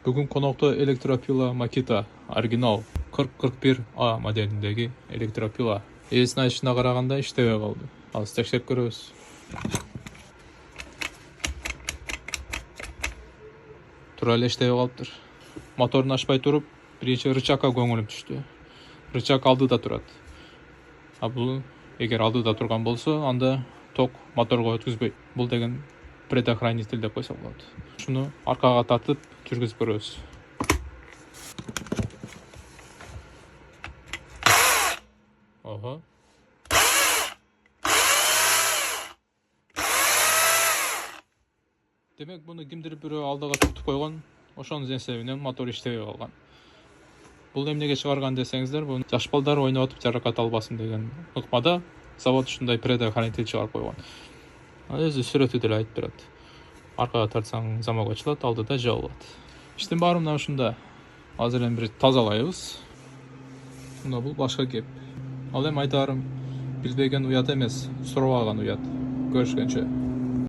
Бүгін конокто электропила Makita оригинал 4041A моделіндегі электропила. Есін айшына қарағанда іштебей қалды. Ал текшеріп көрөбүз. Тура эле иштебей калыптыр. Моторун ачпай туруп, биринчи рычагга көңүлүм түштү. Рычаг алдыда турат. А бул эгер алдыда турган болсо, анда ток моторго өткүзбөйт. Бул деген предохранитель деп койсо болот. Шуну аркага тартып жүргүзүп көрөбүз. Ого. Демек, буну кимдир бирөө алдыга туртуп койгон, ошонун эсебинен мотор иштебей калган. Бул эмнеге чыгарган десеңиздер, бул жаш балдар ойноп атып жаракат албасын деген ыкмада завод ушундай предохранитель чыгарып койгон. Өзү сүрөтү деле айтып берет. Аркага тартсаң замок ачылат, алдыда жабылат. Иштин баары мына ушунда. Азыр эми бир тазалайбыз. Мына бул башка кеп. Ал эми айтаарым, билбеген уят эмес, сурабаган уят. Көрүшкөнчө.